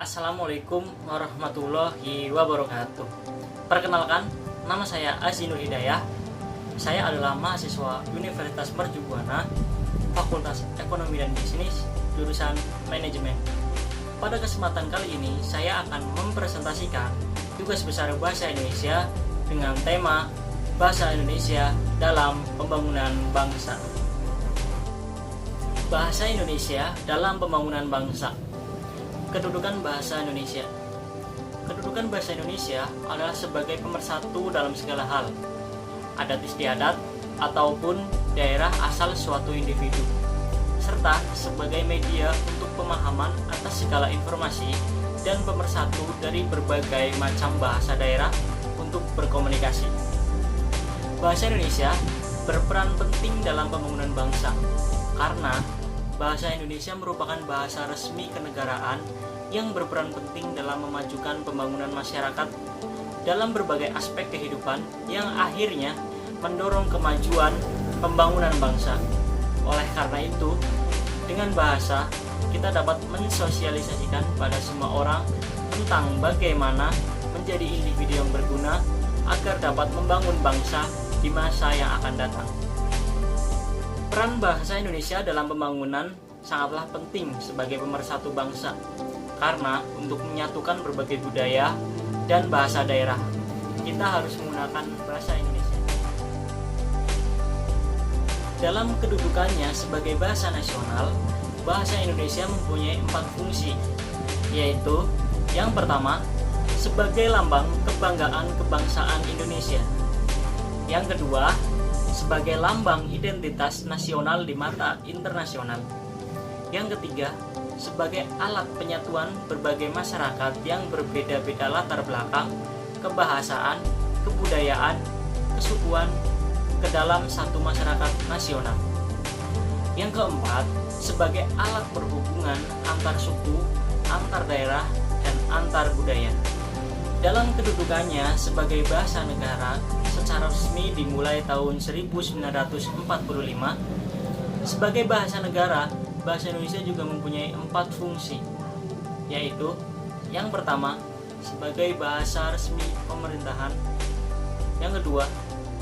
Assalamualaikum warahmatullahi wabarakatuh. Perkenalkan, nama saya Aziz Nur Hidayah. Saya adalah mahasiswa Universitas Mercu Buana, Fakultas Ekonomi dan Bisnis, jurusan Manajemen. Pada kesempatan kali ini, saya akan mempresentasikan tugas besar Bahasa Indonesia dengan tema Bahasa Indonesia dalam Pembangunan Bangsa. Bahasa Indonesia dalam Pembangunan Bangsa. Kedudukan bahasa Indonesia. Kedudukan bahasa Indonesia adalah sebagai pemersatu dalam segala hal, adat istiadat ataupun daerah asal suatu individu, serta sebagai media untuk pemahaman atas segala informasi dan pemersatu dari berbagai macam bahasa daerah untuk berkomunikasi. Bahasa Indonesia berperan penting dalam pembangunan bangsa karena bahasa Indonesia merupakan bahasa resmi kenegaraan yang berperan penting dalam memajukan pembangunan masyarakat dalam berbagai aspek kehidupan yang akhirnya mendorong kemajuan pembangunan bangsa. Oleh karena itu, dengan bahasa kita dapat mensosialisasikan pada semua orang tentang bagaimana menjadi individu yang berguna agar dapat membangun bangsa di masa yang akan datang. Peran bahasa Indonesia dalam pembangunan sangatlah penting sebagai pemersatu bangsa karena untuk menyatukan berbagai budaya dan bahasa daerah, kita harus menggunakan bahasa Indonesia. Dalam kedudukannya sebagai bahasa nasional, bahasa Indonesia mempunyai 4 fungsi, yaitu yang pertama, sebagai lambang kebanggaan kebangsaan Indonesia. Yang kedua, sebagai lambang identitas nasional di mata internasional. Yang ketiga, sebagai alat penyatuan berbagai masyarakat yang berbeda-beda latar belakang, kebahasaan, kebudayaan, kesukuan ke dalam satu masyarakat nasional. Yang keempat, sebagai alat perhubungan antar suku, antar daerah, dan antar budaya. Dalam kedudukannya sebagai bahasa negara secara resmi dimulai tahun 1945, sebagai bahasa negara, bahasa Indonesia juga mempunyai 4 fungsi, yaitu yang pertama, sebagai bahasa resmi pemerintahan. Yang kedua,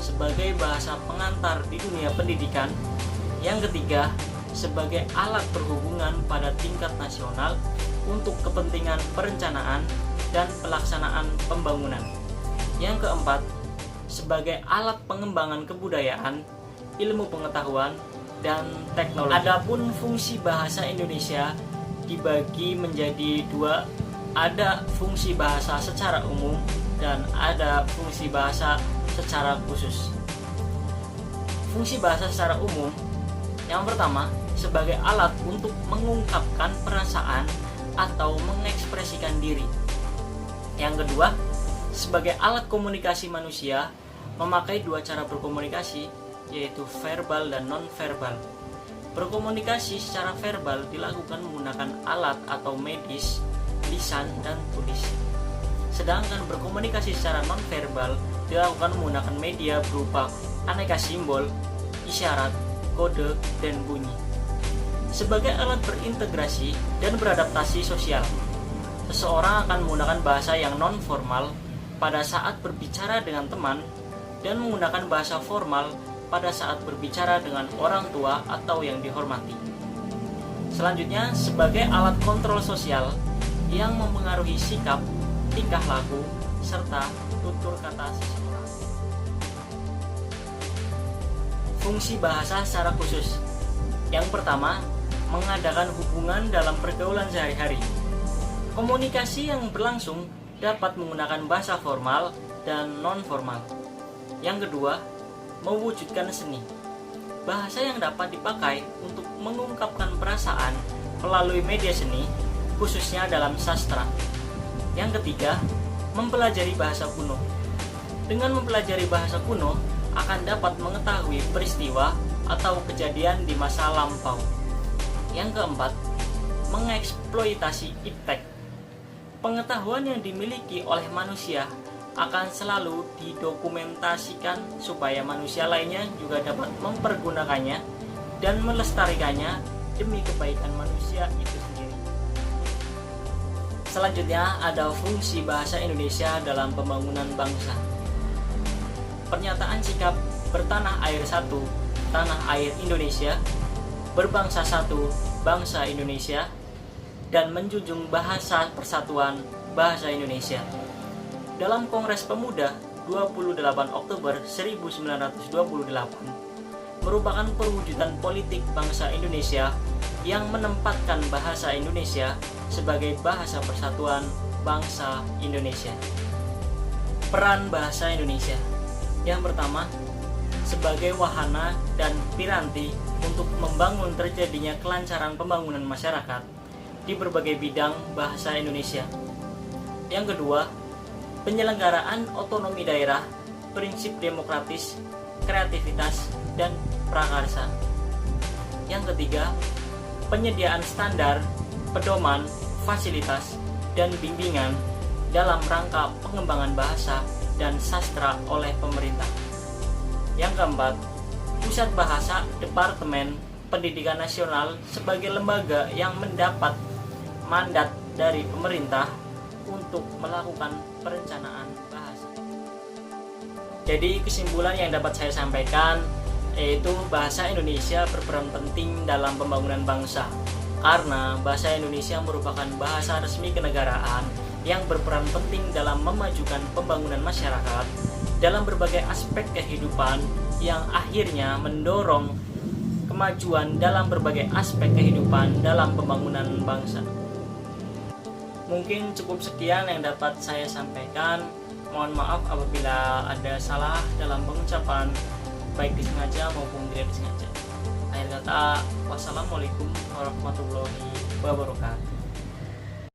sebagai bahasa pengantar di dunia pendidikan. Yang ketiga, sebagai alat perhubungan pada tingkat nasional untuk kepentingan perencanaan dan pelaksanaan pembangunan. Yang keempat, sebagai alat pengembangan kebudayaan, ilmu pengetahuan, dan teknologi. Adapun fungsi bahasa Indonesia dibagi menjadi 2, ada fungsi bahasa secara umum dan ada fungsi bahasa secara khusus. Fungsi bahasa secara umum, yang pertama, sebagai alat untuk mengungkapkan perasaan atau mengekspresikan diri. Yang kedua, sebagai alat komunikasi manusia memakai 2 cara berkomunikasi, yaitu verbal dan non-verbal. Berkomunikasi secara verbal dilakukan menggunakan alat atau medis, lisan, dan tulis. Sedangkan berkomunikasi secara non-verbal dilakukan menggunakan media berupa aneka simbol, isyarat, kode, dan bunyi. Sebagai alat berintegrasi dan beradaptasi sosial, seseorang akan menggunakan bahasa yang non-formal pada saat berbicara dengan teman dan menggunakan bahasa formal pada saat berbicara dengan orang tua atau yang dihormati. Selanjutnya, sebagai alat kontrol sosial yang mempengaruhi sikap, tingkah laku, serta tutur kata seseorang. Fungsi bahasa secara khusus. Yang pertama, mengadakan hubungan dalam pergaulan sehari-hari. Komunikasi yang berlangsung dapat menggunakan bahasa formal dan non-formal. Yang kedua, mewujudkan seni. Bahasa yang dapat dipakai untuk mengungkapkan perasaan melalui media seni, khususnya dalam sastra. Yang ketiga, mempelajari bahasa kuno. Dengan mempelajari bahasa kuno, akan dapat mengetahui peristiwa atau kejadian di masa lampau. Yang keempat, mengeksploitasi iptek. Pengetahuan yang dimiliki oleh manusia akan selalu didokumentasikan supaya manusia lainnya juga dapat mempergunakannya dan melestarikannya demi kebaikan manusia itu sendiri. Selanjutnya ada fungsi bahasa Indonesia dalam pembangunan bangsa. Pernyataan sikap bertanah air satu, tanah air Indonesia, berbangsa satu, bangsa Indonesia, dan menjunjung bahasa persatuan bahasa Indonesia. Dalam Kongres Pemuda 28 Oktober 1928 merupakan perwujudan politik bangsa Indonesia yang menempatkan bahasa Indonesia sebagai bahasa persatuan bangsa Indonesia. Peran bahasa Indonesia. Yang pertama, sebagai wahana dan piranti untuk membangun terjadinya kelancaran pembangunan masyarakat di berbagai bidang bahasa Indonesia. Yang kedua, penyelenggaraan otonomi daerah, prinsip demokratis, kreativitas, dan prakarsa. Yang ketiga, penyediaan standar, pedoman, fasilitas, dan bimbingan dalam rangka pengembangan bahasa dan sastra oleh pemerintah. Yang keempat, Pusat Bahasa Departemen Pendidikan Nasional sebagai lembaga yang mendapat mandat dari pemerintah untuk melakukan perencanaan bahasa. Jadi kesimpulan yang dapat saya sampaikan yaitu bahasa Indonesia berperan penting dalam pembangunan bangsa karena bahasa Indonesia merupakan bahasa resmi kenegaraan yang berperan penting dalam memajukan pembangunan masyarakat dalam berbagai aspek kehidupan yang akhirnya mendorong kemajuan dalam berbagai aspek kehidupan dalam pembangunan bangsa. Mungkin cukup sekian yang dapat saya sampaikan. Mohon maaf apabila ada salah dalam pengucapan, baik disengaja maupun tidak disengaja. Akhir kata, wassalamualaikum warahmatullahi wabarakatuh.